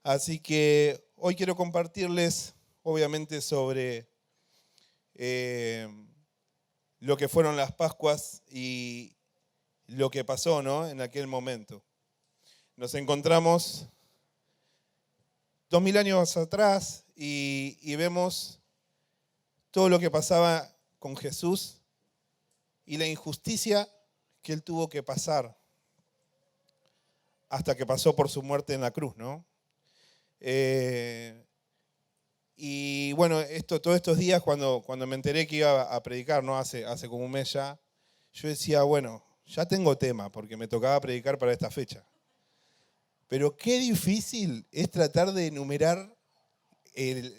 Así que hoy quiero compartirles, obviamente, sobre lo que fueron las Pascuas y lo que pasó, ¿no?, en aquel momento. Nos encontramos 2000 años atrás y vemos todo lo que pasaba con Jesús y la injusticia que él tuvo que pasar hasta que pasó por su muerte en la cruz, ¿no? Y bueno, todos estos días cuando me enteré que iba a predicar, ¿no?, hace como un mes ya, yo decía, bueno, ya tengo tema porque me tocaba predicar para esta fecha. Pero qué difícil es tratar de enumerar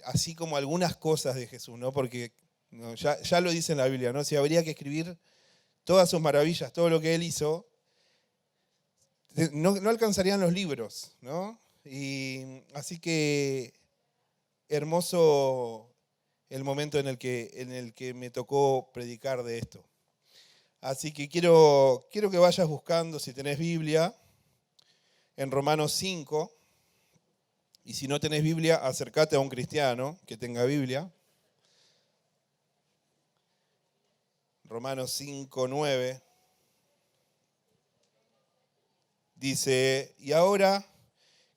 así como algunas cosas de Jesús, ¿no? Porque no, ya lo dice en la Biblia, ¿no? Si habría que escribir todas sus maravillas, todo lo que él hizo, no alcanzarían los libros, ¿no? Y así que hermoso el momento en el que me tocó predicar de esto. Así que quiero que vayas buscando, si tenés Biblia, en Romanos 5, y si no tenés Biblia, acércate a un cristiano que tenga Biblia. Romanos 5, 9. Dice, y ahora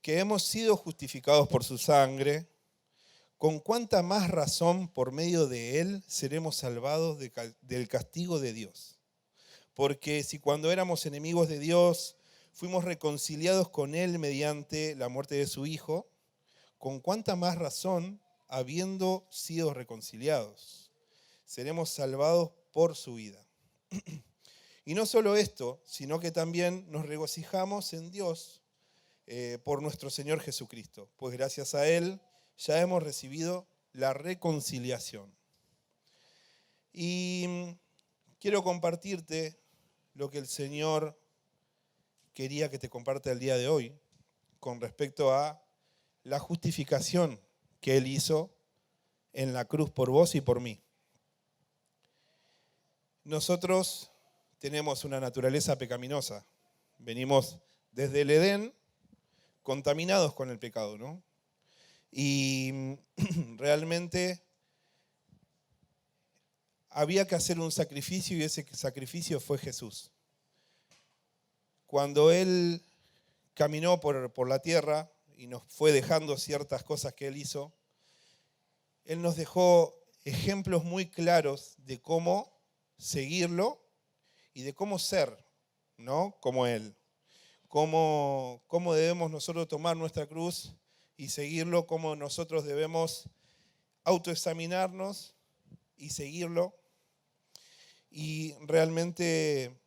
que hemos sido justificados por su sangre, ¿con cuánta más razón por medio de él seremos salvados del castigo de Dios? Porque si cuando éramos enemigos de Dios fuimos reconciliados con él mediante la muerte de su Hijo, ¿con cuánta más razón, habiendo sido reconciliados, seremos salvados por su vida? Y no solo esto, sino que también nos regocijamos en Dios por nuestro Señor Jesucristo, pues gracias a Él ya hemos recibido la reconciliación. Y quiero compartirte lo que el Señor quería que te comparta el día de hoy con respecto a la justificación que Él hizo en la cruz por vos y por mí. Nosotros tenemos una naturaleza pecaminosa. Venimos desde el Edén contaminados con el pecado, ¿no? Y realmente había que hacer un sacrificio y ese sacrificio fue Jesús. Cuando Él caminó por la tierra y nos fue dejando ciertas cosas que Él hizo, Él nos dejó ejemplos muy claros de cómo seguirlo y de cómo ser, ¿no?, como Él. Cómo debemos nosotros tomar nuestra cruz y seguirlo, cómo nosotros debemos autoexaminarnos y seguirlo. Y realmente,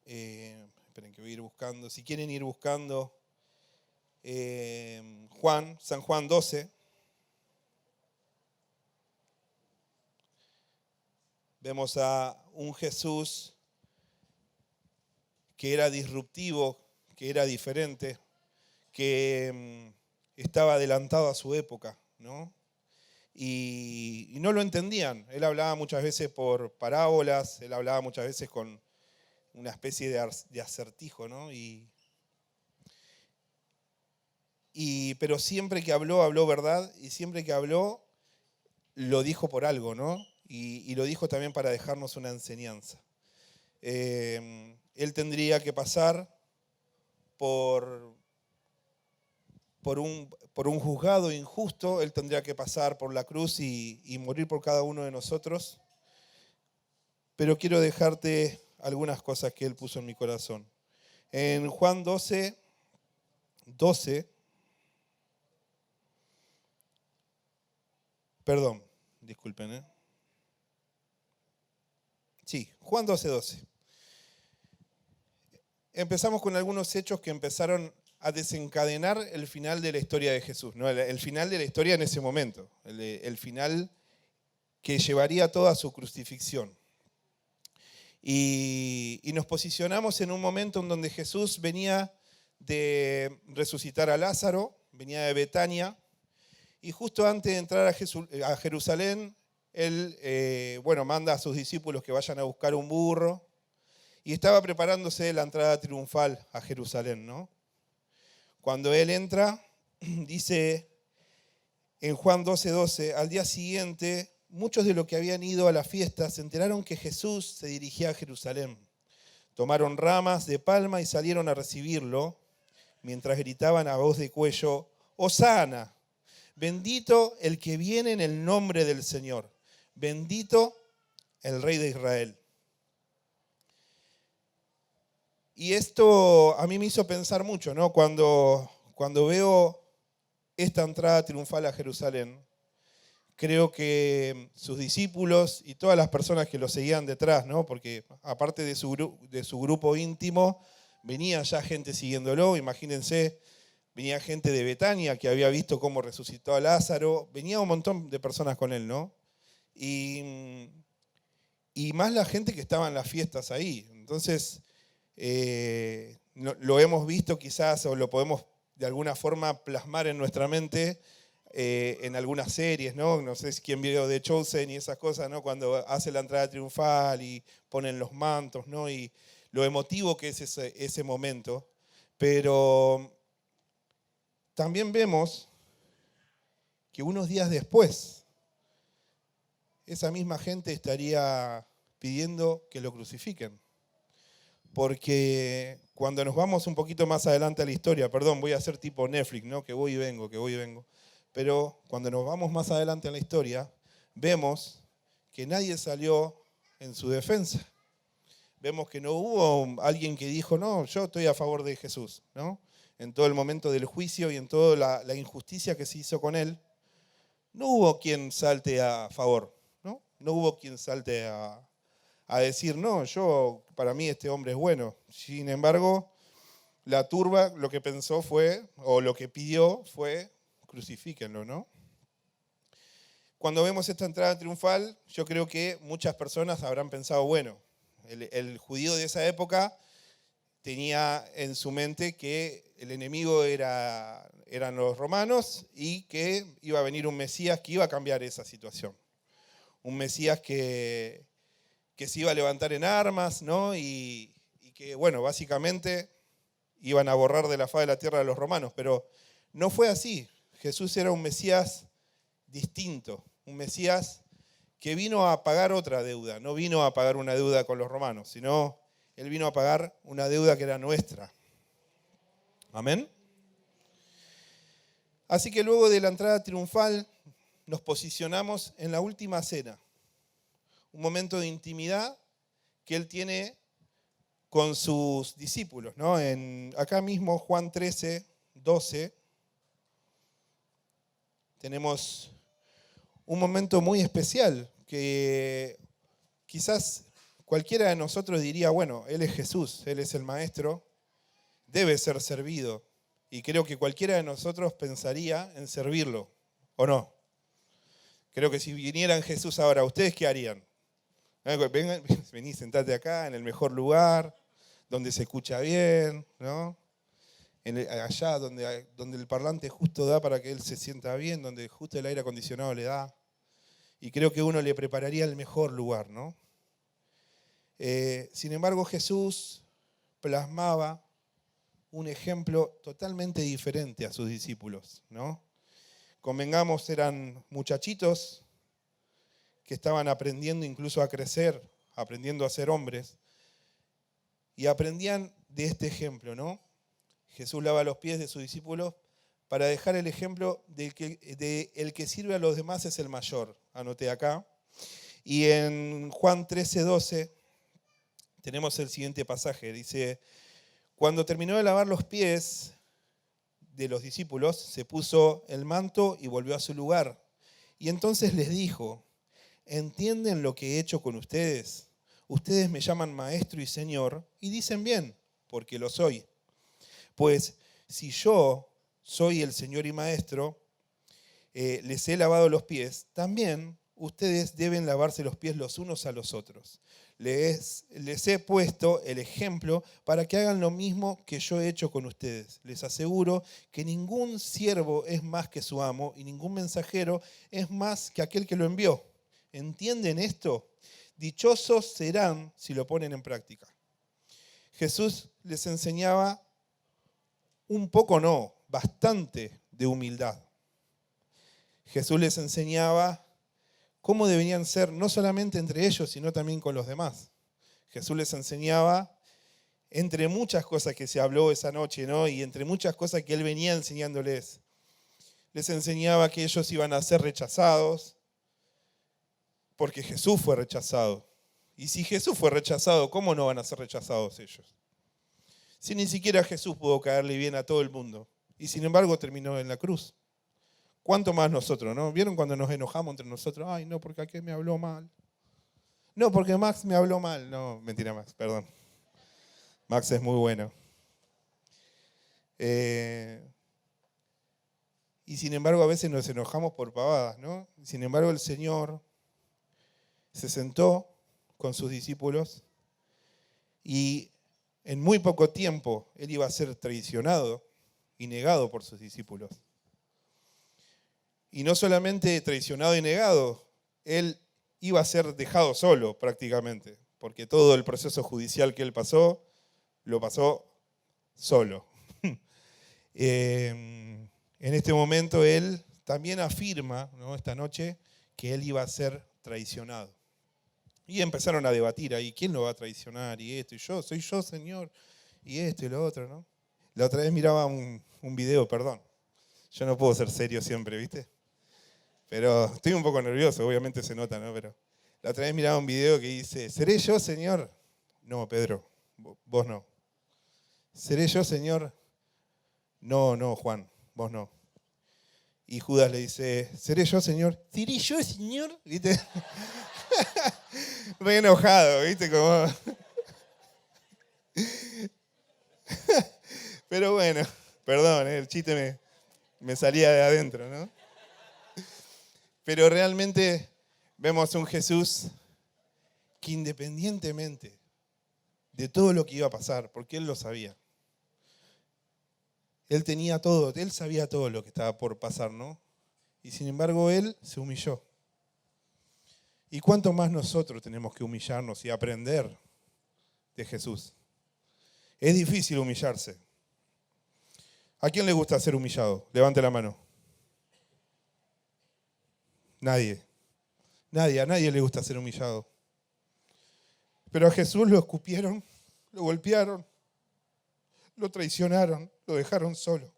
esperen que voy a ir buscando, si quieren ir buscando, San Juan 12, vemos a un Jesús que era disruptivo, que era diferente, que estaba adelantado a su época, ¿no? Y no lo entendían. Él hablaba muchas veces por parábolas, él hablaba muchas veces con una especie de acertijo, ¿no? Pero siempre que habló verdad, y siempre que habló, lo dijo por algo, ¿no? Y lo dijo también para dejarnos una enseñanza. Él tendría que pasar por un juzgado injusto, Él tendría que pasar por la cruz y morir por cada uno de nosotros. Pero quiero dejarte algunas cosas que Él puso en mi corazón. En Juan 12, perdón, disculpen, Sí, Juan 12. Empezamos con algunos hechos que empezaron a desencadenar el final de la historia de Jesús, ¿no? El final de la historia en ese momento, el final que llevaría toda su crucifixión. Y nos posicionamos en un momento en donde Jesús venía de resucitar a Lázaro, venía de Betania, y justo antes de entrar a Jerusalén, Él manda a sus discípulos que vayan a buscar un burro, y estaba preparándose la entrada triunfal a Jerusalén, ¿no? Cuando él entra, dice en Juan 12:12, al día siguiente, muchos de los que habían ido a la fiesta se enteraron que Jesús se dirigía a Jerusalén. Tomaron ramas de palma y salieron a recibirlo, mientras gritaban a voz de cuello, ¡Hosana! Bendito el que viene en el nombre del Señor. Bendito el Rey de Israel. Y esto a mí me hizo pensar mucho, ¿no? Cuando veo esta entrada triunfal a Jerusalén, creo que sus discípulos y todas las personas que lo seguían detrás, ¿no? Porque aparte de su grupo íntimo, venía ya gente siguiéndolo. Imagínense, venía gente de Betania que había visto cómo resucitó a Lázaro. Venía un montón de personas con él, ¿no? Y más la gente que estaba en las fiestas ahí. Entonces, lo hemos visto quizás, o lo podemos de alguna forma plasmar en nuestra mente en algunas series, ¿no? No sé si quién vio The Chosen y esas cosas, ¿no? Cuando hace la entrada triunfal y ponen los mantos, ¿no? Y lo emotivo que es ese momento. Pero también vemos que unos días después, esa misma gente estaría pidiendo que lo crucifiquen. Porque cuando nos vamos un poquito más adelante a la historia, perdón, voy a hacer tipo Netflix, ¿no? Que voy y vengo. Pero cuando nos vamos más adelante en la historia, vemos que nadie salió en su defensa. Vemos que no hubo alguien que dijo, no, yo estoy a favor de Jesús, ¿no? En todo el momento del juicio y en toda la injusticia que se hizo con él, no hubo quien salte a favor, ¿no? No hubo quien salte a decir, no, para mí este hombre es bueno. Sin embargo, la turba lo que pensó fue, o lo que pidió fue, crucifíquenlo, ¿no? Cuando vemos esta entrada triunfal, yo creo que muchas personas habrán pensado, bueno, el judío de esa época tenía en su mente que el enemigo eran los romanos y que iba a venir un Mesías que iba a cambiar esa situación. Un Mesías que se iba a levantar en armas, ¿no? Y que, bueno, básicamente iban a borrar de la faz de la tierra a los romanos, pero no fue así. Jesús era un Mesías distinto, un Mesías que vino a pagar otra deuda, no vino a pagar una deuda con los romanos, sino él vino a pagar una deuda que era nuestra. ¿Amén? Así que luego de la entrada triunfal nos posicionamos en la última cena, un momento de intimidad que él tiene con sus discípulos, ¿no? Acá mismo, Juan 13:12, tenemos un momento muy especial que quizás cualquiera de nosotros diría, bueno, él es Jesús, él es el maestro, debe ser servido. Y creo que cualquiera de nosotros pensaría en servirlo, ¿o no? Creo que si vinieran Jesús ahora, ¿ustedes qué harían? Vengan, vení, sentate acá, en el mejor lugar, donde se escucha bien, ¿no? Allá donde el parlante justo da para que él se sienta bien, donde justo el aire acondicionado le da. Y creo que uno le prepararía el mejor lugar, ¿no? Sin embargo, Jesús plasmaba un ejemplo totalmente diferente a sus discípulos, ¿no? Convengamos, eran muchachitos que estaban aprendiendo incluso a crecer, aprendiendo a ser hombres, y aprendían de este ejemplo, ¿no? Jesús lava los pies de sus discípulos para dejar el ejemplo de el que sirve a los demás es el mayor. Anoté acá. Y en Juan 13:12 tenemos el siguiente pasaje. Dice, cuando terminó de lavar los pies de los discípulos, se puso el manto y volvió a su lugar. Y entonces les dijo, ¿entienden lo que he hecho con ustedes? Ustedes me llaman maestro y señor y dicen bien, porque lo soy. Pues si yo soy el señor y maestro, les he lavado los pies, también ustedes deben lavarse los pies los unos a los otros. Les he puesto el ejemplo para que hagan lo mismo que yo he hecho con ustedes. Les aseguro que ningún siervo es más que su amo y ningún mensajero es más que aquel que lo envió. ¿Entienden esto? Dichosos serán si lo ponen en práctica. Jesús les enseñaba un poco no, bastante de humildad. Jesús les enseñaba cómo deberían ser, no solamente entre ellos, sino también con los demás. Jesús les enseñaba, entre muchas cosas que se habló esa noche, ¿no? Y entre muchas cosas que Él venía enseñándoles, les enseñaba que ellos iban a ser rechazados, porque Jesús fue rechazado. Y si Jesús fue rechazado, ¿cómo no van a ser rechazados ellos? Si ni siquiera Jesús pudo caerle bien a todo el mundo. Y sin embargo terminó en la cruz. ¿Cuánto más nosotros, no? ¿Vieron cuando nos enojamos entre nosotros? Ay, no, porque aquel me habló mal. No, porque Max me habló mal. No, mentira, Max, perdón. Max es muy bueno. Y sin embargo a veces nos enojamos por pavadas, ¿no? Sin embargo el Señor se sentó con sus discípulos y en muy poco tiempo Él iba a ser traicionado y negado por sus discípulos. Y no solamente traicionado y negado, Él iba a ser dejado solo prácticamente, porque todo el proceso judicial que Él pasó, lo pasó solo. En este momento Él también afirma, ¿no?, esta noche, que Él iba a ser traicionado. Y empezaron a debatir ahí, ¿quién lo va a traicionar? Y esto, y yo, soy yo, Señor, y esto y lo otro, ¿no? La otra vez miraba un video, perdón. Yo no puedo ser serio siempre, ¿viste? Pero estoy un poco nervioso, obviamente se nota, ¿no? Pero la otra vez miraba un video que dice, ¿seré yo, Señor? No, Pedro, vos no. ¿Seré yo, Señor? No, Juan, vos no. Y Judas le dice, ¿seré yo, Señor? ¿Seré yo, Señor? ¿Viste? Re enojado, ¿viste? Como... Pero bueno, perdón, el chiste me salía de adentro, ¿no? Pero realmente vemos un Jesús que independientemente de todo lo que iba a pasar, porque Él lo sabía, Él tenía todo, Él sabía todo lo que estaba por pasar, ¿no? Y sin embargo Él se humilló. ¿Y cuánto más nosotros tenemos que humillarnos y aprender de Jesús? Es difícil humillarse. ¿A quién le gusta ser humillado? Levante la mano. Nadie. A nadie le gusta ser humillado. Pero a Jesús lo escupieron, lo golpearon, lo traicionaron, lo dejaron solo.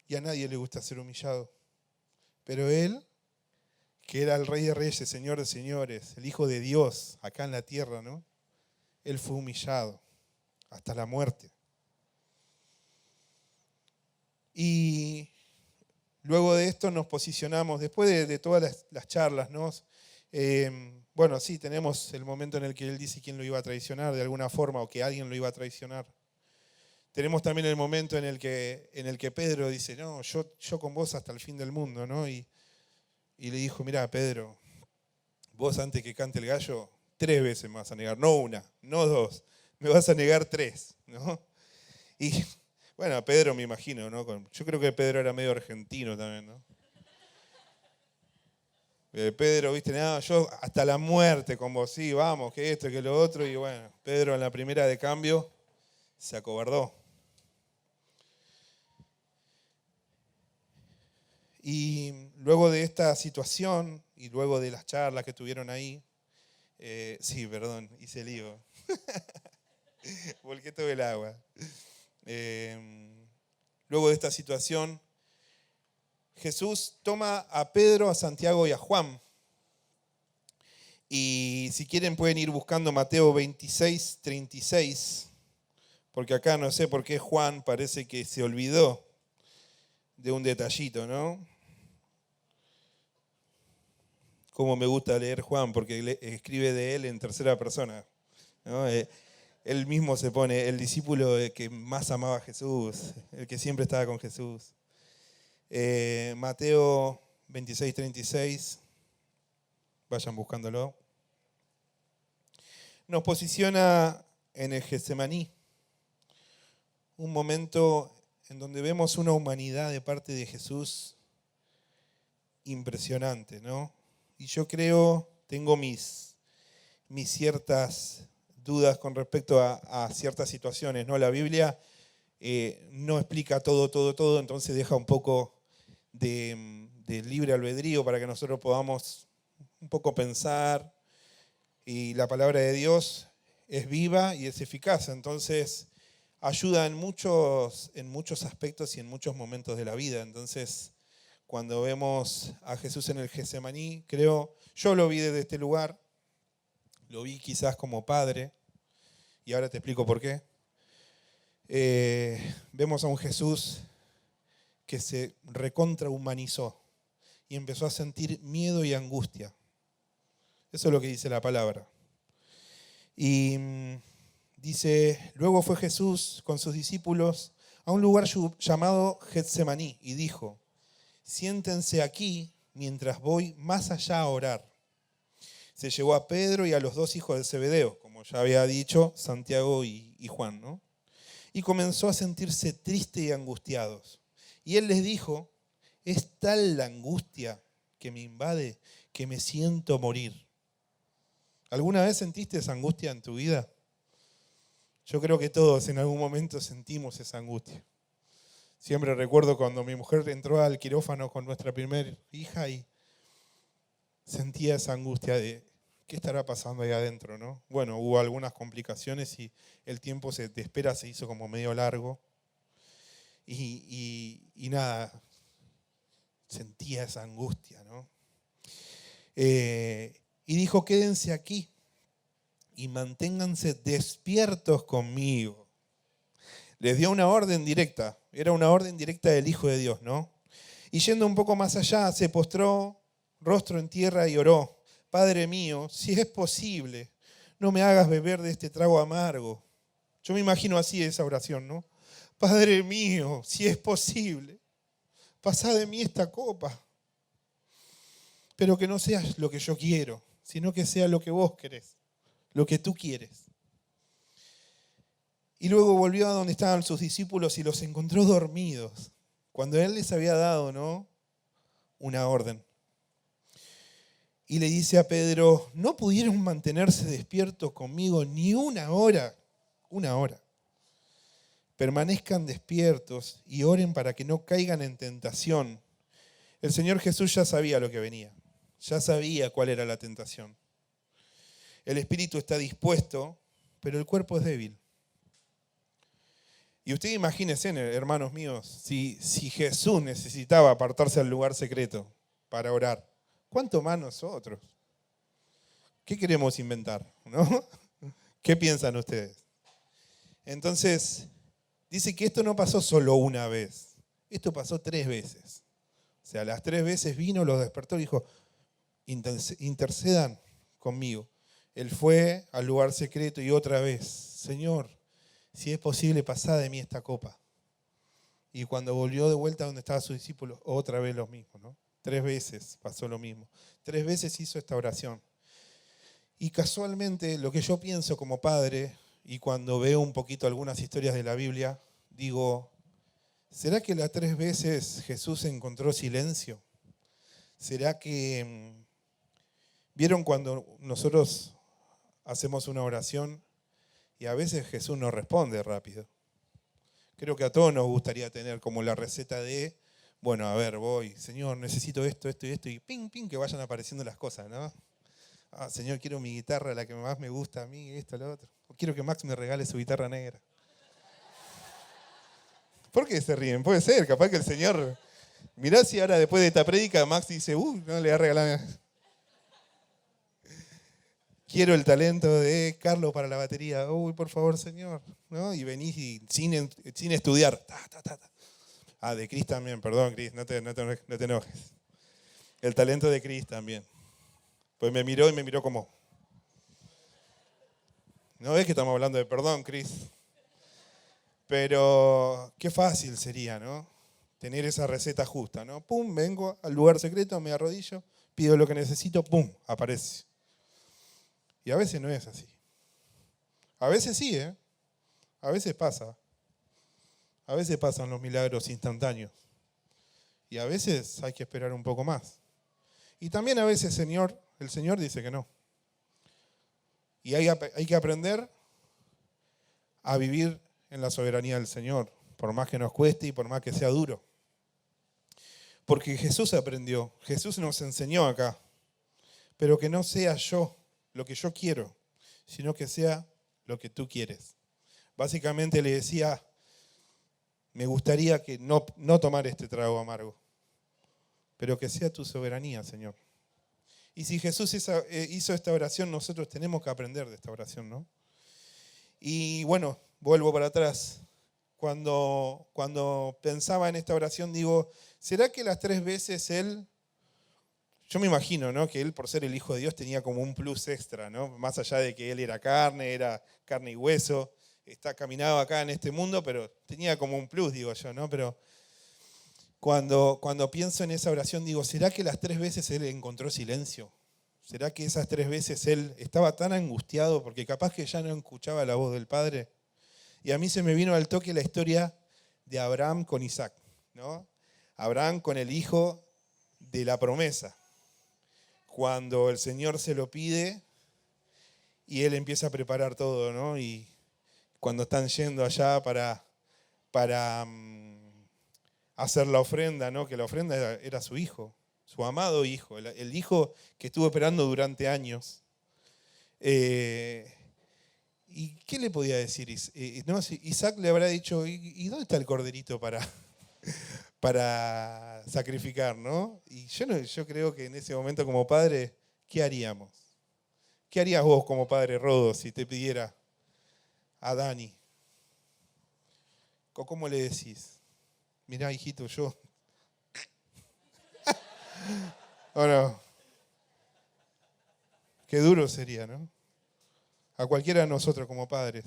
Y a nadie le gusta ser humillado. Pero Él, que era el Rey de Reyes, Señor de Señores, el Hijo de Dios acá en la tierra, ¿no? Él fue humillado hasta la muerte. Y luego de esto nos posicionamos, después de todas las charlas, ¿no? Bueno, sí, tenemos el momento en el que Él dice quién lo iba a traicionar de alguna forma o que alguien lo iba a traicionar. Tenemos también el momento en el que Pedro dice, no, yo con vos hasta el fin del mundo, ¿no? Y le dijo, mirá, Pedro, vos antes que cante el gallo, 3 veces me vas a negar, no una, no 2, me vas a negar 3, ¿no? Y bueno, a Pedro me imagino, ¿no? Yo creo que Pedro era medio argentino también, ¿no? Pedro, viste, nada, yo hasta la muerte con vos, sí, vamos, que esto, que lo otro, y bueno, Pedro en la primera de cambio se acobardó. Y luego de esta situación, y luego de las charlas que tuvieron ahí, sí, perdón, hice lío. Volqué todo el agua. Luego de esta situación, Jesús toma a Pedro, a Santiago y a Juan. Y si quieren pueden ir buscando Mateo 26, 36, porque acá no sé por qué Juan parece que se olvidó de un detallito, ¿no? Como me gusta leer Juan, porque escribe de él en tercera persona, ¿no? Él mismo se pone el discípulo que más amaba a Jesús, el que siempre estaba con Jesús. Mateo 26, 36, vayan buscándolo. Nos posiciona en el Getsemaní, un momento en donde vemos una humanidad de parte de Jesús impresionante, ¿no? Y yo creo, tengo mis ciertas dudas con respecto a ciertas situaciones, ¿no? La Biblia no explica todo, entonces deja un poco de libre albedrío para que nosotros podamos un poco pensar, y la palabra de Dios es viva y es eficaz, entonces ayuda en muchos aspectos y en muchos momentos de la vida. Entonces, cuando vemos a Jesús en el Getsemaní, yo lo vi desde este lugar, lo vi quizás como padre, y ahora te explico por qué. Vemos a un Jesús que se recontrahumanizó y empezó a sentir miedo y angustia. Eso es lo que dice la palabra. Y dice, luego fue Jesús con sus discípulos a un lugar llamado Getsemaní y dijo, siéntense aquí mientras voy más allá a orar. Se llevó a Pedro y a los 2 hijos de Zebedeo, como ya había dicho, Santiago y Juan, ¿no? Y comenzó a sentirse triste y angustiados. Y él les dijo, es tal la angustia que me invade que me siento morir. ¿Alguna vez sentiste esa angustia en tu vida? Yo creo que todos en algún momento sentimos esa angustia. Siempre recuerdo cuando mi mujer entró al quirófano con nuestra primera hija y sentía esa angustia de ¿qué estará pasando ahí adentro, no? Bueno, hubo algunas complicaciones y el tiempo de espera se hizo como medio largo. Y nada, sentía esa angustia, ¿no? Y dijo, quédense aquí y manténganse despiertos conmigo. Les dio una orden directa, era una orden directa del Hijo de Dios, ¿no? Y yendo un poco más allá, se postró rostro en tierra y oró, Padre mío, si es posible, no me hagas beber de este trago amargo. Yo me imagino así esa oración, ¿no? Padre mío, si es posible, pasá de mí esta copa, pero que no sea lo que yo quiero, sino que sea lo que vos querés, lo que tú quieres. Y luego volvió a donde estaban sus discípulos y los encontró dormidos, cuando él les había dado, ¿no?, una orden. Y le dice a Pedro, ¿no pudieron mantenerse despiertos conmigo ni una hora? Una hora. Permanezcan despiertos y oren para que no caigan en tentación. El Señor Jesús ya sabía lo que venía, ya sabía cuál era la tentación. El espíritu está dispuesto, pero el cuerpo es débil. Y usted imagínese, hermanos míos, si Jesús necesitaba apartarse al lugar secreto para orar, ¿cuánto más nosotros? ¿Qué queremos inventar, no? ¿Qué piensan ustedes? Entonces, dice que esto no pasó solo una vez, esto pasó 3 veces. O sea, las 3 veces vino, los despertó y dijo, intercedan conmigo. Él fue al lugar secreto y otra vez, Señor, si es posible, pasá de mí esta copa. Y cuando volvió de vuelta donde estaban sus discípulos, otra vez lo mismo, ¿no? 3 veces pasó lo mismo. 3 veces hizo esta oración. Y casualmente, lo que yo pienso como padre, y cuando veo un poquito algunas historias de la Biblia, digo, ¿será que las 3 veces Jesús encontró silencio? ¿Será que vieron cuando nosotros hacemos una oración y a veces Jesús no responde rápido? Creo que a todos nos gustaría tener como la receta de, bueno, a ver, voy, Señor, necesito esto, esto y esto, y ping, ping, que vayan apareciendo las cosas, ¿no? Ah, Señor, quiero mi guitarra, la que más me gusta a mí, esto, lo otro. O quiero que Max me regale su guitarra negra. ¿Por qué se ríen? Puede ser, capaz que el Señor... Mirá si ahora después de esta prédica Max dice, no le va a regalar... Quiero el talento de Carlos para la batería. Uy, por favor, Señor. ¿No? Y venís y sin estudiar. Ah, de Cris también, perdón, Cris, no te enojes. El talento de Cris también. Pues me miró y me miró como... ¿No ves que estamos hablando de perdón, Cris? Pero qué fácil sería, ¿no? Tener esa receta justa, ¿no? Pum, vengo al lugar secreto, me arrodillo, pido lo que necesito, pum, aparece. Y a veces no es así. A veces sí, ¿eh? A veces pasa. A veces pasan los milagros instantáneos. Y a veces hay que esperar un poco más. Y también a veces el Señor dice que no. Y hay que aprender a vivir en la soberanía del Señor, por más que nos cueste y por más que sea duro. Porque Jesús aprendió, Jesús nos enseñó acá, pero que no sea yo lo que yo quiero, sino que sea lo que tú quieres. Básicamente le decía, me gustaría que no tomar este trago amargo, pero que sea tu soberanía, Señor. Y si Jesús hizo esta oración, nosotros tenemos que aprender de esta oración, ¿no? Y bueno, vuelvo para atrás. Cuando pensaba en esta oración, digo, ¿será que las 3 veces él, yo me imagino, ¿no?, que él, por ser el Hijo de Dios, tenía como un plus extra, ¿no? Más allá de que él era carne y hueso, caminaba acá en este mundo, pero tenía como un plus, digo yo, ¿no? Pero cuando pienso en esa oración, digo, ¿será que las 3 veces él encontró silencio? ¿Será que esas 3 veces él estaba tan angustiado porque capaz que ya no escuchaba la voz del Padre? Y a mí se me vino al toque la historia de Abraham con Isaac, ¿no? Abraham con el hijo de la promesa. Cuando el Señor se lo pide y él empieza a preparar todo, ¿no? Y cuando están yendo allá para hacer la ofrenda, ¿no? Que la ofrenda era su hijo, su amado hijo, el hijo que estuvo esperando durante años. ¿Y qué le podía decir? No, Isaac le habrá dicho, ¿y dónde está el corderito para sacrificar, ¿no? Y yo creo que en ese momento como padre, ¿qué haríamos? ¿Qué harías vos como padre, Rodo, si te pidiera a Dani? ¿Cómo le decís? Mirá, hijito, yo... ¿O no? Qué duro sería, ¿no? A cualquiera de nosotros como padres.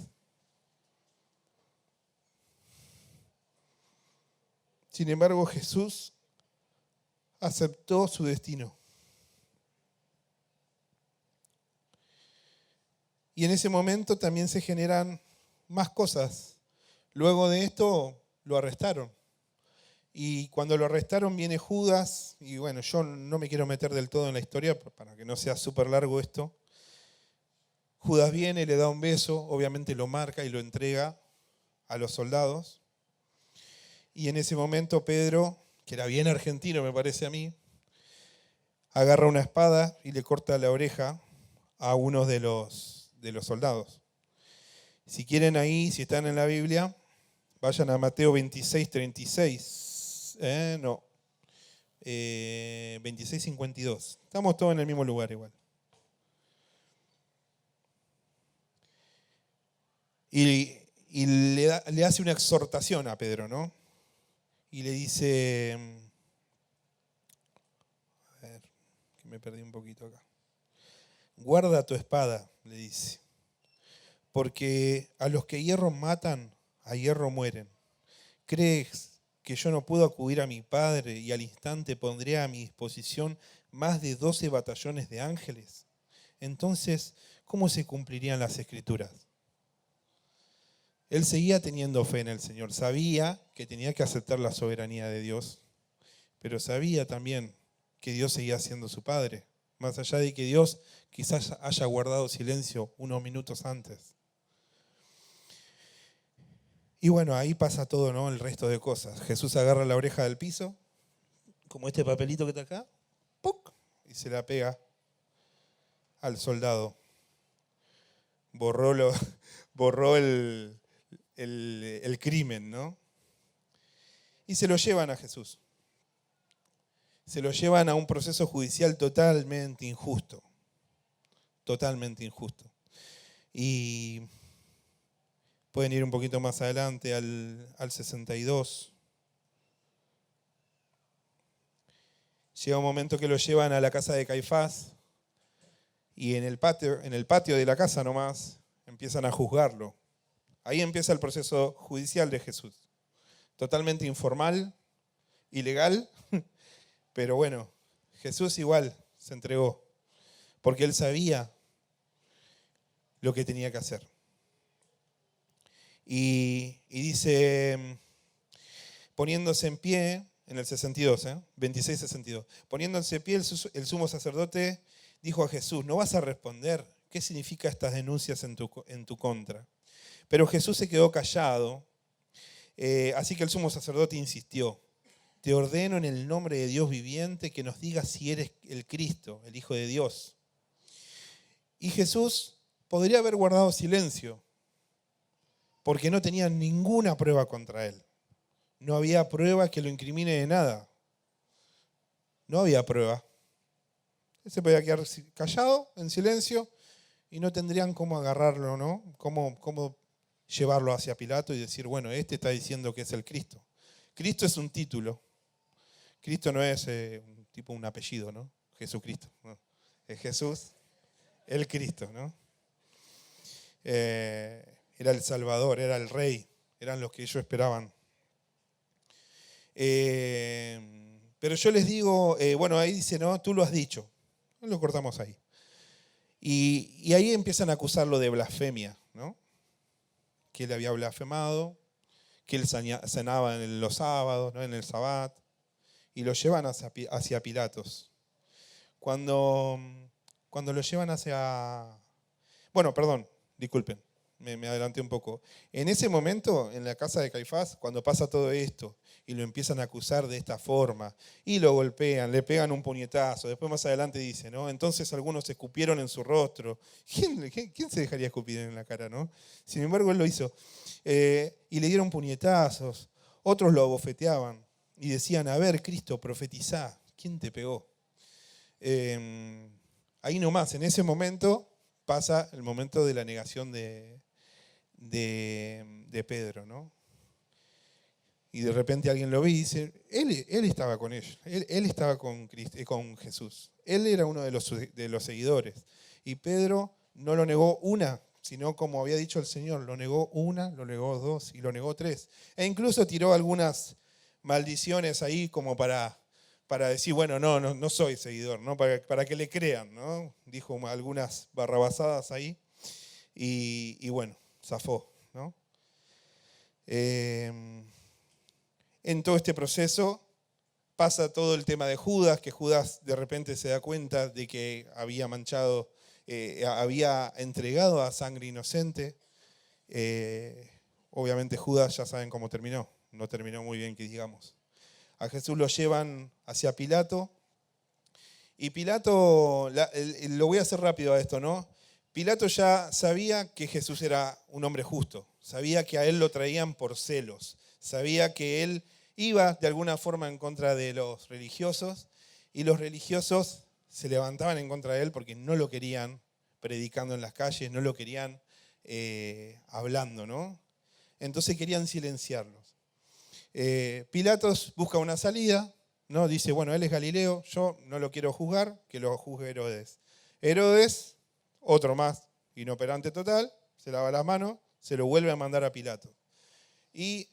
Sin embargo, Jesús aceptó su destino. Y en ese momento también se generan más cosas. Luego de esto lo arrestaron. Y cuando lo arrestaron viene Judas, y bueno, yo no me quiero meter del todo en la historia para que no sea súper largo esto. Judas viene, le da un beso, obviamente lo marca y lo entrega a los soldados. Y en ese momento Pedro, que era bien argentino me parece a mí, agarra una espada y le corta la oreja a uno de los soldados. Si quieren ahí, si están en la Biblia, vayan a Mateo 26, 36. 26, 52. Estamos todos en el mismo lugar igual. Y le hace una exhortación a Pedro, ¿no? Y le dice, a ver, que me perdí un poquito acá. Guarda tu espada, le dice, porque a los que hierro matan, a hierro mueren. ¿Crees que yo no puedo acudir a mi Padre y al instante pondré a mi disposición más de 12 batallones de ángeles? Entonces, ¿cómo se cumplirían las Escrituras? Él seguía teniendo fe en el Señor, sabía que tenía que aceptar la soberanía de Dios, pero sabía también que Dios seguía siendo su Padre, más allá de que Dios quizás haya guardado silencio unos minutos antes. Y bueno, ahí pasa todo, ¿no? El resto de cosas. Jesús agarra la oreja del piso, como este papelito que está acá, ¡puc!, y se la pega al soldado. Borró el crimen, ¿no? Y se lo llevan a Jesús. Se lo llevan a un proceso judicial totalmente injusto. Totalmente injusto. Y pueden ir un poquito más adelante al 62. Llega un momento que lo llevan a la casa de Caifás y en el patio de la casa nomás empiezan a juzgarlo. Ahí empieza el proceso judicial de Jesús. Totalmente informal, ilegal, pero bueno, Jesús igual se entregó, porque él sabía lo que tenía que hacer. Y dice, poniéndose en pie, en el 62, 26, 62, poniéndose en pie el sumo sacerdote dijo a Jesús, ¿no vas a responder? ¿Qué significan estas denuncias en tu contra? Pero Jesús se quedó callado, así que el sumo sacerdote insistió: te ordeno en el nombre de Dios viviente que nos digas si eres el Cristo, el Hijo de Dios. Y Jesús podría haber guardado silencio, porque no tenía ninguna prueba contra él. No había prueba que lo incrimine de nada. No había prueba. Él se podía quedar callado, en silencio, y no tendrían cómo agarrarlo, ¿no? Cómo llevarlo hacia Pilato y decir, bueno, este está diciendo que es el Cristo. Cristo es un título. Cristo no es tipo un apellido, ¿no? Jesucristo, ¿no? Es Jesús, el Cristo, ¿no? Era el Salvador, era el Rey, eran los que ellos esperaban. Pero yo les digo, bueno, ahí dice, no, tú lo has dicho. Lo cortamos ahí. Y ahí empiezan a acusarlo de blasfemia, ¿no? Que él había blasfemado, que él cenaba en los sábados, ¿no? En el Sabbat, y lo llevan hacia Pilatos. Cuando lo llevan hacia... Bueno, perdón, disculpen, me adelanté un poco. En ese momento, en la casa de Caifás, cuando pasa todo esto y lo empiezan a acusar de esta forma y lo golpean, le pegan un puñetazo, después más adelante dice, ¿no? Entonces algunos escupieron en su rostro. ¿Quién se dejaría escupir en la cara, no? Sin embargo, él lo hizo. Y le dieron puñetazos, otros lo abofeteaban y decían, a ver, Cristo, profetizá, ¿quién te pegó? Ahí nomás, en ese momento pasa el momento de la negación de Pedro, ¿no? Y de repente alguien lo ve y dice, él estaba con ellos, él estaba con Jesús, él era uno de los seguidores. Y Pedro no lo negó una, sino como había dicho el Señor, lo negó una, lo negó dos y lo negó tres. E incluso tiró algunas maldiciones ahí como para decir, bueno, no soy seguidor, ¿no? Para que le crean, ¿no? Dijo algunas barrabasadas ahí y bueno, zafó, ¿no? En todo este proceso pasa todo el tema de Judas, que Judas de repente se da cuenta de que había manchado, había entregado a sangre inocente. Obviamente Judas ya saben cómo terminó, no terminó muy bien que digamos. A Jesús lo llevan hacia Pilato y Pilato, lo voy a hacer rápido a esto, ¿no? Pilato ya sabía que Jesús era un hombre justo, sabía que a él lo traían por celos, sabía que él iba de alguna forma en contra de los religiosos y los religiosos se levantaban en contra de él porque no lo querían predicando en las calles, no lo querían hablando, ¿no? Entonces querían silenciarlos. Pilatos busca una salida, ¿no? Dice, bueno, él es Galileo, yo no lo quiero juzgar, que lo juzgue Herodes. Herodes, otro más inoperante total, se lava las manos, se lo vuelve a mandar a Pilato. Y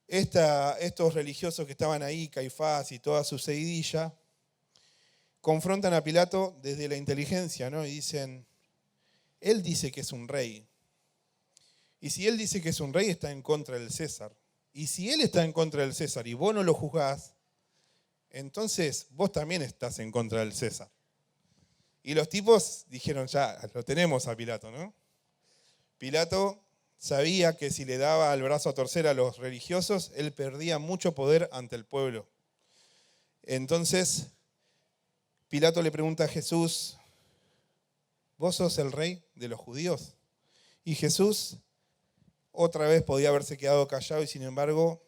estos religiosos que estaban ahí, Caifás y toda su seguidilla, confrontan a Pilato desde la inteligencia, ¿no? Y dicen, él dice que es un rey. Y si él dice que es un rey, está en contra del César. Y si él está en contra del César y vos no lo juzgás, entonces vos también estás en contra del César. Y los tipos dijeron, ya, lo tenemos a Pilato, ¿no? Pilato sabía que si le daba el brazo a torcer a los religiosos, él perdía mucho poder ante el pueblo. Entonces, Pilato le pregunta a Jesús, ¿vos sos el rey de los judíos? Y Jesús otra vez podía haberse quedado callado y sin embargo,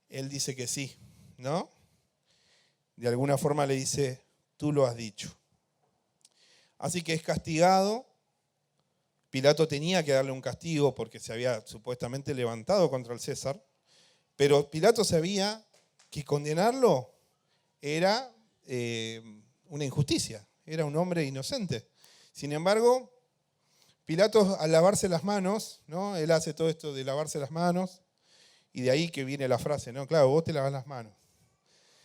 él dice que sí, ¿no? De alguna forma le dice, tú lo has dicho. Así que es castigado. Pilato tenía que darle un castigo porque se había supuestamente levantado contra el César, pero Pilato sabía que condenarlo era una injusticia, era un hombre inocente. Sin embargo, Pilato al lavarse las manos, ¿no? Él hace todo esto de lavarse las manos y de ahí que viene la frase, ¿no? Claro, vos te lavas las manos.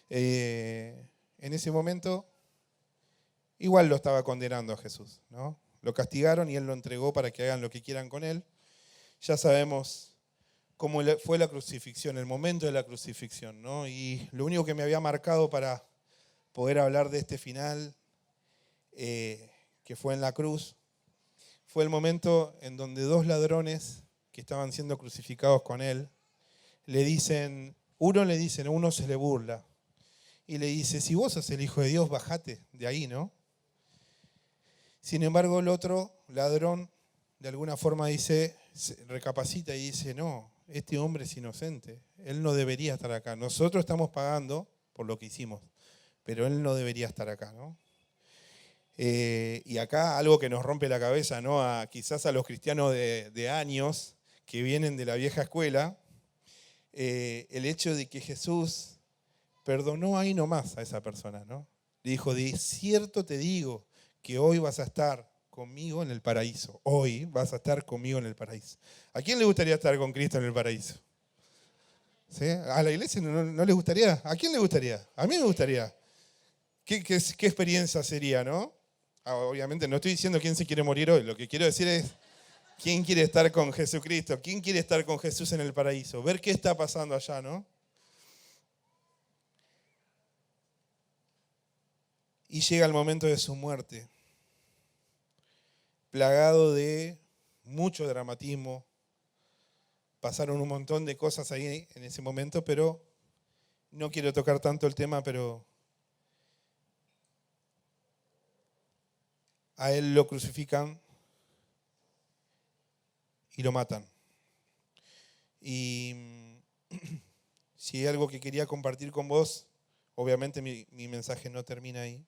En ese momento igual lo estaba condenando a Jesús, ¿no? Lo castigaron y él lo entregó para que hagan lo que quieran con él. Ya sabemos cómo fue la crucifixión, el momento de la crucifixión, ¿no? Y lo único que me había marcado para poder hablar de este final, que fue en la cruz, fue el momento en donde dos ladrones que estaban siendo crucificados con él, uno se le burla y le dice, si vos sos el Hijo de Dios, bajate de ahí, ¿no? Sin embargo, el otro ladrón, de alguna forma recapacita y dice, no, este hombre es inocente, él no debería estar acá. Nosotros estamos pagando por lo que hicimos, pero él no debería estar acá, ¿no? Y acá algo que nos rompe la cabeza, ¿no? Quizás a los cristianos de años que vienen de la vieja escuela, el hecho de que Jesús perdonó ahí nomás a esa persona, ¿no? Le dijo, de cierto te digo que hoy vas a estar conmigo en el paraíso. Hoy vas a estar conmigo en el paraíso. ¿A quién le gustaría estar con Cristo en el paraíso? ¿Sí? ¿A la iglesia no le gustaría? ¿A quién le gustaría? A mí me gustaría. ¿Qué experiencia sería, no? Obviamente no estoy diciendo quién se quiere morir hoy. Lo que quiero decir es quién quiere estar con Jesucristo, quién quiere estar con Jesús en el paraíso. Ver qué está pasando allá, ¿no? Y llega el momento de su muerte, plagado de mucho dramatismo. Pasaron un montón de cosas ahí en ese momento, pero no quiero tocar tanto el tema, pero a él lo crucifican y lo matan. Y si hay algo que quería compartir con vos, obviamente mi mensaje no termina ahí.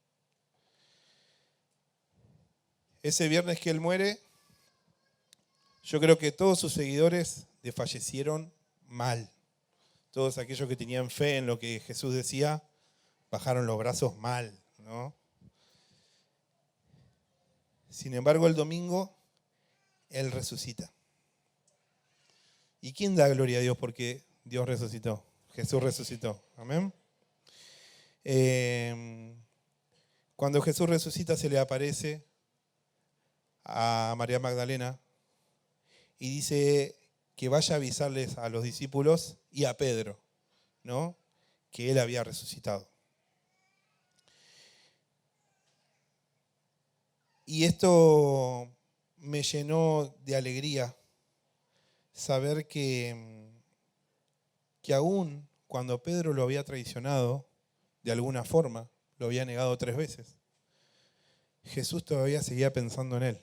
Ese viernes que él muere, yo creo que todos sus seguidores desfallecieron mal. Todos aquellos que tenían fe en lo que Jesús decía, bajaron los brazos mal, ¿no? Sin embargo, el domingo, él resucita. ¿Y quién da gloria a Dios porque Dios resucitó? Jesús resucitó. Amén. Cuando Jesús resucita, se le aparece a María Magdalena y dice que vaya a avisarles a los discípulos y a Pedro, ¿no? Que él había resucitado. Y esto me llenó de alegría saber que aún cuando Pedro lo había traicionado, de alguna forma, lo había negado 3 veces, Jesús todavía seguía pensando en él.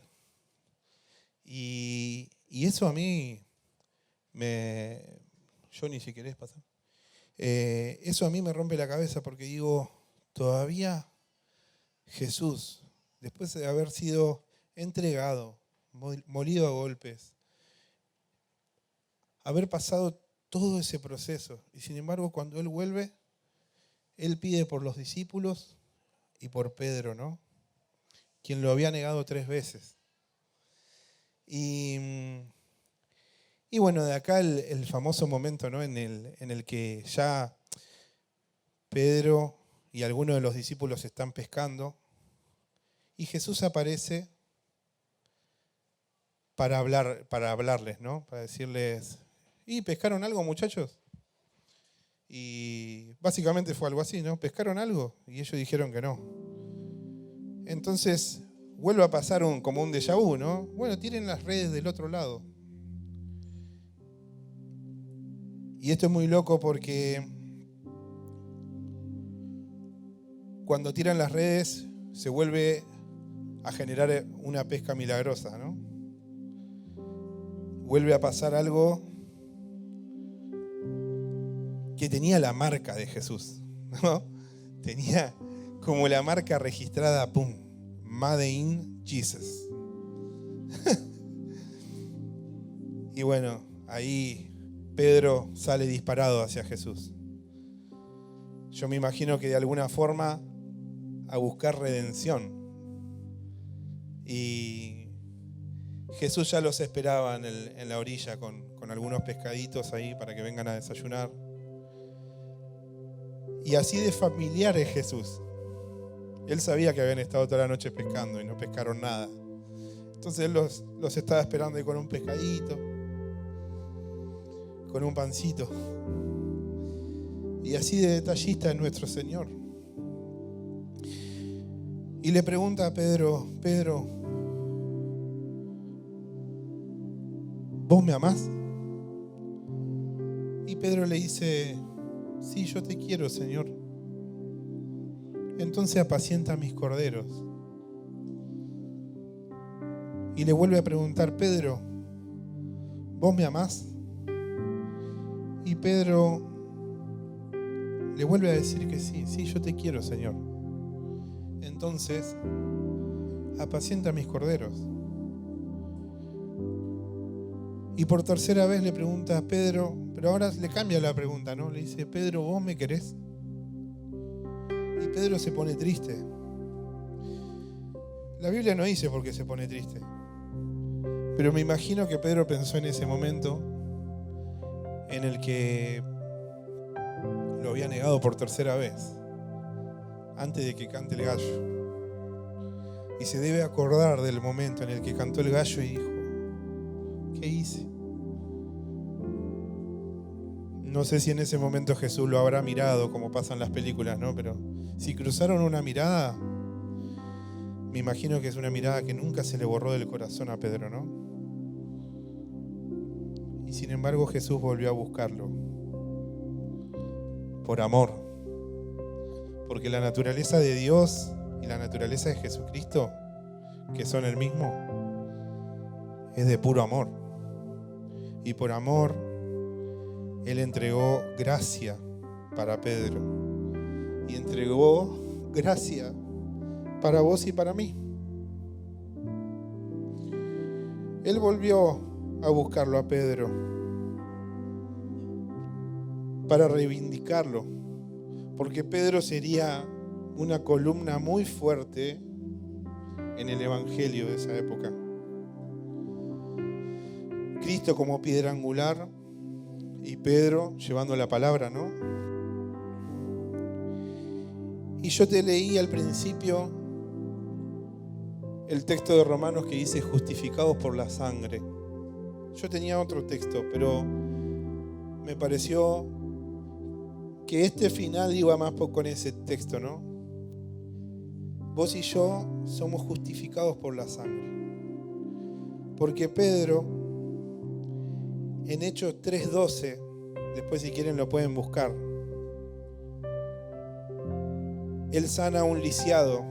Y eso a mí Johnny, si querés pasar. Eso a mí me rompe la cabeza porque digo, todavía Jesús, después de haber sido entregado, molido a golpes, haber pasado todo ese proceso, y sin embargo cuando Él vuelve, Él pide por los discípulos y por Pedro, ¿no? Quien lo había negado 3 veces. Y bueno, de acá el famoso momento, ¿no? en el que ya Pedro y algunos de los discípulos están pescando y Jesús aparece para hablarles, ¿no? Para decirles, ¿y pescaron algo, muchachos? Y básicamente fue algo así, ¿no? ¿Pescaron algo? Y ellos dijeron que no. Entonces vuelve a pasar como un déjà vu, ¿no? Bueno, tiren las redes del otro lado. Y esto es muy loco porque cuando tiran las redes se vuelve a generar una pesca milagrosa, ¿no? Vuelve a pasar algo que tenía la marca de Jesús, ¿no? Tenía como la marca registrada, ¡pum! Made in Jesus. Y bueno, ahí Pedro sale disparado hacia Jesús. Yo me imagino que de alguna forma a buscar redención. Y Jesús ya los esperaba en la orilla con algunos pescaditos ahí para que vengan a desayunar. Y así de familiar es Jesús. Él sabía que habían estado toda la noche pescando y no pescaron nada. Entonces él los estaba esperando ahí con un pescadito, con un pancito. Y así de detallista es nuestro Señor. Y le pregunta a Pedro, ¿vos me amás? Y Pedro le dice, sí, yo te quiero, Señor. Entonces apacienta mis corderos. Y le vuelve a preguntar, Pedro, ¿vos me amás? Y Pedro le vuelve a decir que sí, sí, yo te quiero, Señor. Entonces, apacienta mis corderos. Y por tercera vez le pregunta a Pedro, pero ahora le cambia la pregunta, ¿no? Le dice, Pedro, ¿vos me querés? Y Pedro se pone triste. La Biblia no dice por qué se pone triste. Pero me imagino que Pedro pensó en ese momento en el que lo había negado por tercera vez, antes de que cante el gallo. Y se debe acordar del momento en el que cantó el gallo y dijo, ¿qué hice? No sé si en ese momento Jesús lo habrá mirado, como pasa en las películas, ¿no? Pero si cruzaron una mirada, me imagino que es una mirada que nunca se le borró del corazón a Pedro, ¿no? Y sin embargo Jesús volvió a buscarlo. Por amor. Porque la naturaleza de Dios y la naturaleza de Jesucristo, que son el mismo, es de puro amor. Y por amor, Él entregó gracia para Pedro. Y entregó gracia para vos y para mí. Él volvió a buscarlo a Pedro para reivindicarlo, porque Pedro sería una columna muy fuerte en el evangelio de esa época. Cristo como piedra angular y Pedro llevando la palabra, ¿no? Y yo te leí al principio el texto de Romanos que dice justificados por la sangre. Yo tenía otro texto, pero me pareció que este final iba más con ese texto, ¿no? Vos y yo somos justificados por la sangre. Porque Pedro, en Hechos 3:12, después si quieren lo pueden buscar, él sana a un lisiado.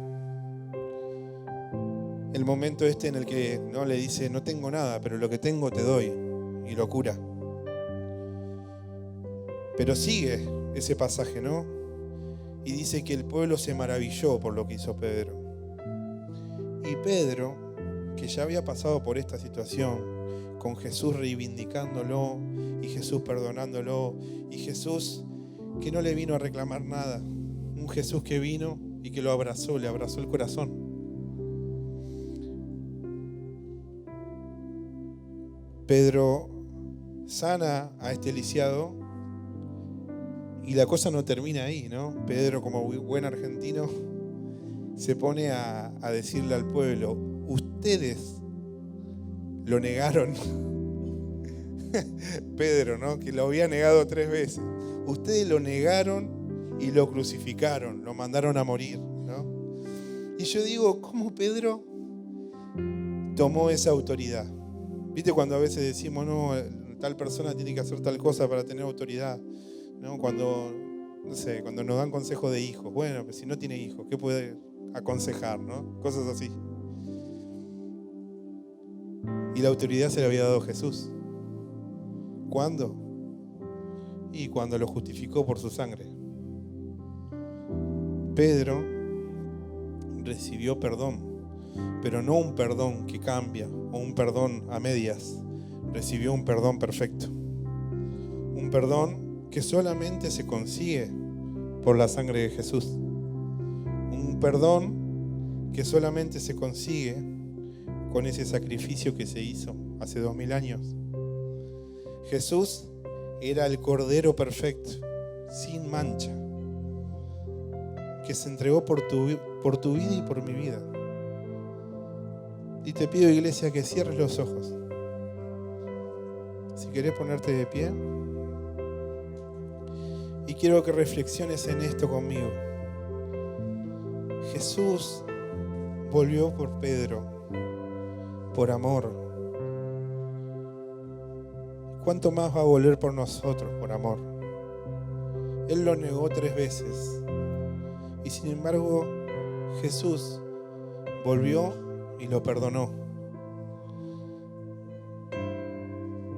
El momento este en el que no le dice, no tengo nada, pero lo que tengo te doy, y lo cura. Pero sigue ese pasaje, ¿no? Y dice que el pueblo se maravilló por lo que hizo Pedro. Y Pedro, que ya había pasado por esta situación, con Jesús reivindicándolo, y Jesús perdonándolo, y Jesús que no le vino a reclamar nada, un Jesús que vino y que lo abrazó, le abrazó el corazón. Pedro sana a este lisiado y la cosa no termina ahí, ¿no? Pedro, como buen argentino, se pone a decirle al pueblo, ustedes lo negaron. Pedro, ¿no? Que lo había negado 3 veces. Ustedes lo negaron y lo crucificaron, lo mandaron a morir, ¿no? Y yo digo, ¿cómo Pedro tomó esa autoridad? ¿Viste cuando a veces decimos, no, tal persona tiene que hacer tal cosa para tener autoridad? ¿No? Cuando, no sé, cuando nos dan consejos de hijos. Bueno, pues si no tiene hijos, ¿qué puede aconsejar, no? Cosas así. Y la autoridad se la había dado Jesús. ¿Cuándo? Y cuando lo justificó por su sangre. Pedro recibió perdón, pero no un perdón que cambia o un perdón a medias. Recibió un perdón perfecto. Un perdón que solamente se consigue por la sangre de Jesús. Un perdón que solamente se consigue con ese sacrificio que se hizo hace 2000 años. Jesús era el Cordero perfecto, sin mancha, que se entregó por tu vida y por mi vida. Y te pido, iglesia, que cierres los ojos. Si querés ponerte de pie. Y quiero que reflexiones en esto conmigo. Jesús volvió por Pedro, por amor. ¿cuánto más va a volver por nosotros, por amor? Él lo negó 3 veces. Y sin embargo, Jesús volvió y lo perdonó.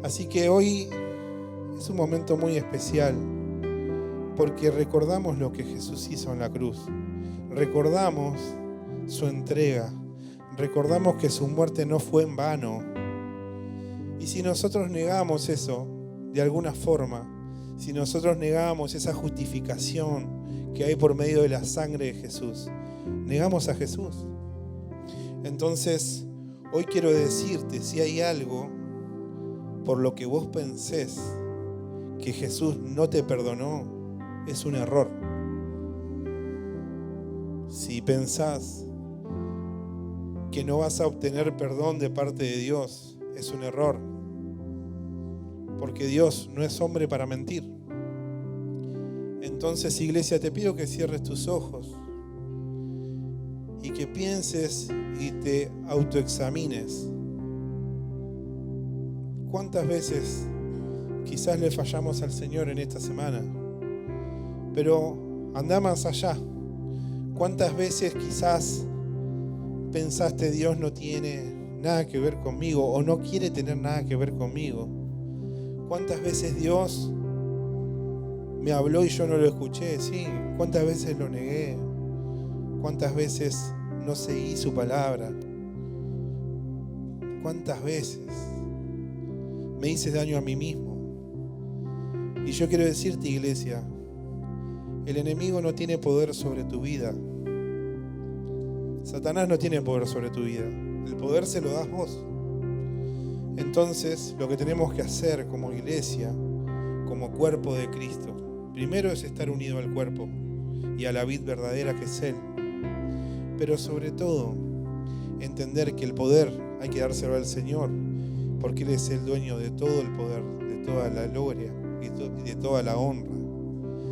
Así que hoy es un momento muy especial, porque recordamos lo que Jesús hizo en la cruz. Recordamos su entrega. Recordamos que su muerte no fue en vano. Y si nosotros negamos eso, de alguna forma, si nosotros negamos esa justificación que hay por medio de la sangre de Jesús, negamos a Jesús. Entonces, hoy quiero decirte, si hay algo por lo que vos pensés que Jesús no te perdonó, es un error. Si pensás que no vas a obtener perdón de parte de Dios, es un error. Porque Dios no es hombre para mentir. Entonces, iglesia, te pido que cierres tus ojos y que pienses y te autoexamines. ¿Cuántas veces quizás le fallamos al Señor en esta semana? Pero anda más allá. ¿Cuántas veces quizás pensaste Dios no tiene nada que ver conmigo o no quiere tener nada que ver conmigo? ¿Cuántas veces Dios me habló y yo no lo escuché? Sí. ¿Cuántas veces lo negué? ¿Cuántas veces no seguí su palabra? ¿Cuántas veces me hice daño a mí mismo? Y yo quiero decirte, iglesia, el enemigo no tiene poder sobre tu vida. Satanás no tiene poder sobre tu vida. El poder se lo das vos. Entonces, lo que tenemos que hacer como iglesia, como cuerpo de Cristo, primero es estar unido al cuerpo y a la vid verdadera que es Él. Pero sobre todo, entender que el poder hay que dárselo al Señor, porque Él es el dueño de todo el poder, de toda la gloria y de toda la honra.